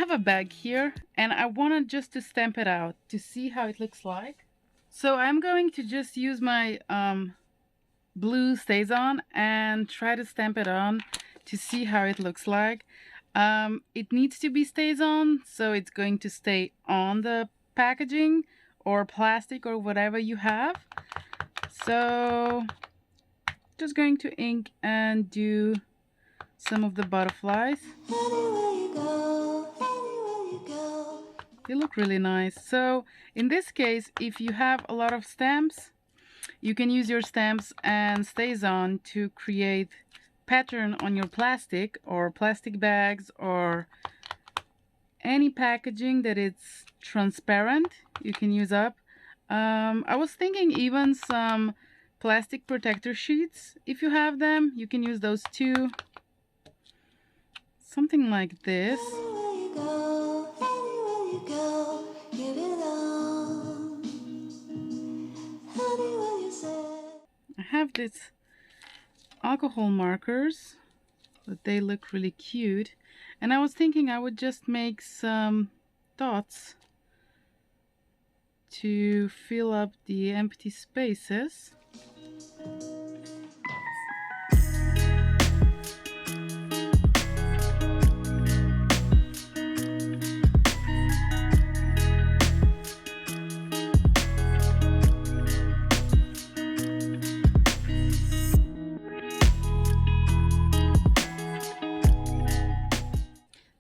have a bag here and I wanted just to stamp it out to see how it looks like. So I'm going to just use my blue StazOn and try to stamp it on to see how it looks like. It needs to be StazOn, so it's going to stay on the packaging or plastic or whatever you have. So just going to ink and do some of the butterflies. They look really nice. So in this case, if you have a lot of stamps, you can use your stamps and StazOn to create pattern on your plastic or plastic bags or any packaging that it's transparent. You can use up. I was thinking even some plastic protector sheets. If you have them, you can use those too. Something like this. I have these alcohol markers, but they look really cute. And I was thinking I would just make some dots to fill up the empty spaces.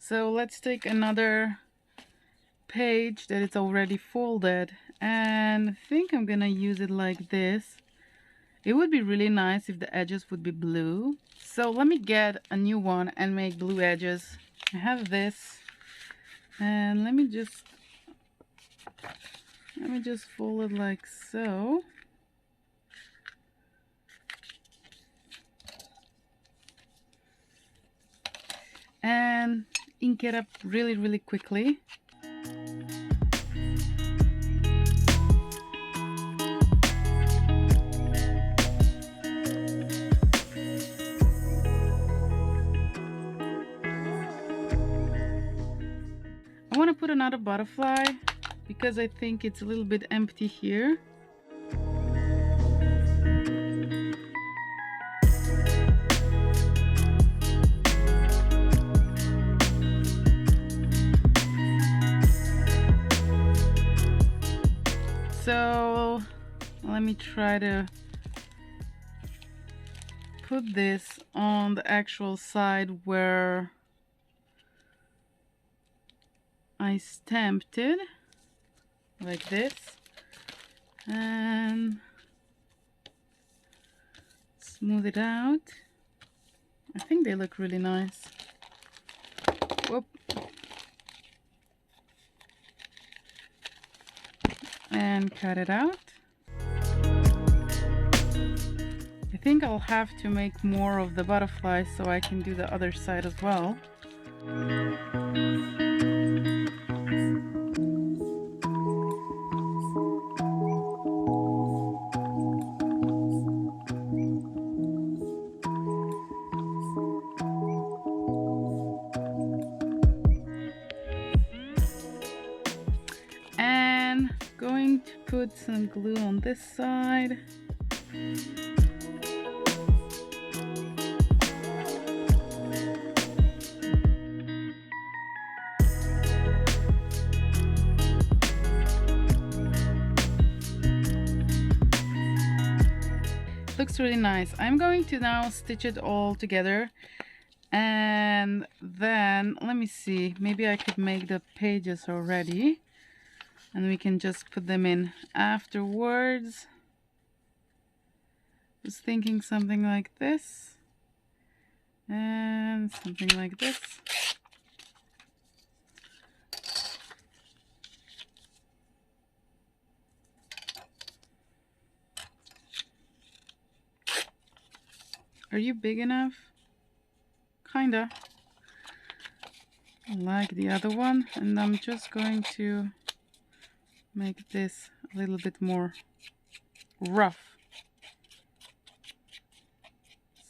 So let's take another page that it's already folded, and I think I'm gonna use it like this. It would be really nice if the edges would be blue. So let me get a new one and make blue edges. I have this, and let me just fold it like so. And ink it up really quickly. I want to put another butterfly because I think it's a little bit empty here. So let me try to put this on the actual side where I stamped it, like this, and smooth it out. I think they look really nice. Whoop. And cut it out. I think I'll have to make more of the butterflies so I can do the other side as well. And going to put some glue on this side. Looks really nice. I'm going to now stitch it all together, and then let me see, maybe I could make the pages already and we can just put them in afterwards. Just thinking something like this and something like this. Are you big enough? Kinda. Like the other one, and I'm just going to make this a little bit more rough.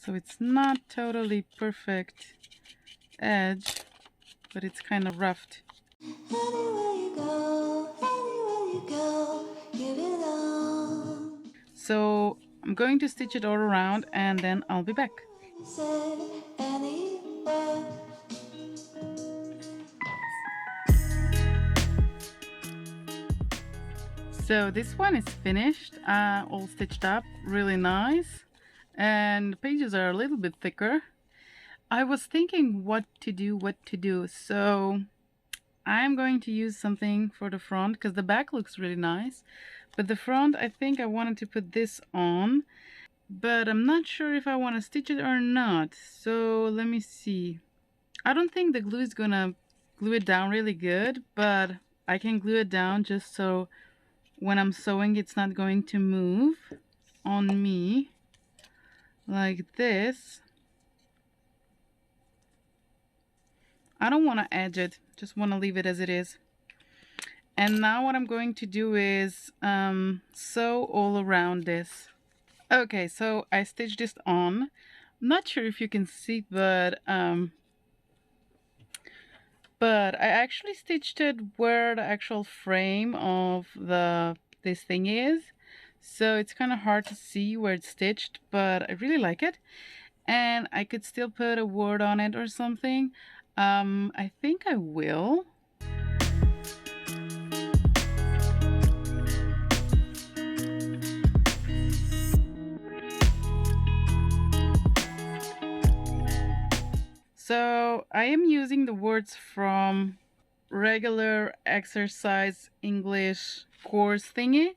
So it's not totally perfect edge, but it's kind of roughed. Anywhere you go, anywhere you go, give it all. So I'm going to stitch it all around and then I'll be back. You said anywhere. So this one is finished, all stitched up, really nice. And the pages are a little bit thicker. I was thinking what to do. So I'm going to use something for the front because the back looks really nice. But the front, I think I wanted to put this on. But I'm not sure if I want to stitch it or not. So let me see. I don't think the glue is gonna glue it down really good, but I can glue it down just so when I'm sewing it's not going to move on me like this. I don't want to edge it, just want to leave it as it is. And now what I'm going to do is sew all around this. Okay, so I stitched this on. I'm not sure if you can see, but I actually stitched it where the actual frame of this thing is. So it's kind of hard to see where it's stitched, but I really like it. And I could still put a word on it or something. I think I will. So I am using the words from regular exercise English course thingy,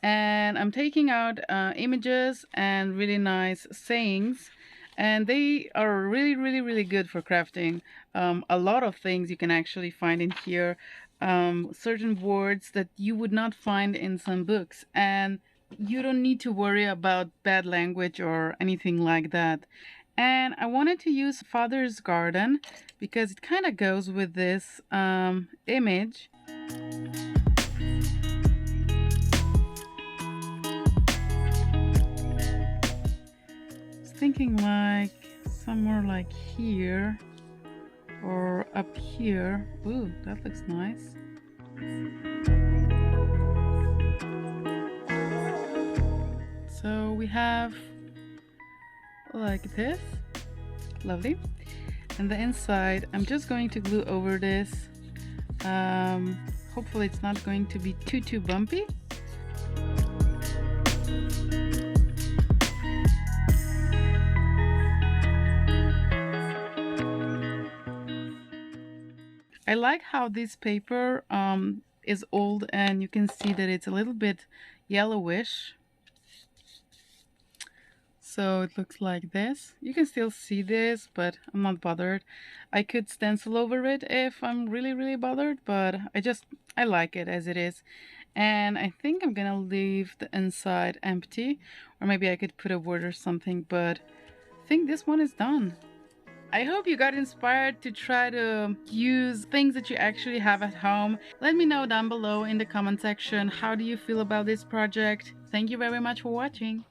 and I'm taking out images and really nice sayings, and they are really good for crafting. A lot of things you can actually find in here, certain words that you would not find in some books, and you don't need to worry about bad language or anything like that. And I wanted to use Father's Garden because it kind of goes with this image. Thinking like somewhere like here or up here. Ooh, that looks nice. So we have like this, lovely. And the inside, I'm just going to glue over this. Hopefully it's not going to be too bumpy. I like how this paper is old and you can see that it's a little bit yellowish. So it looks like this. You can still see this, but I'm not bothered. I could stencil over it if I'm really bothered, but I like it as it is. And I think I'm gonna leave the inside empty, or maybe I could put a word or something, but I think this one is done. I hope you got inspired to try to use things that you actually have at home. Let me know down below in the comment section, how do you feel about this project? Thank you very much for watching.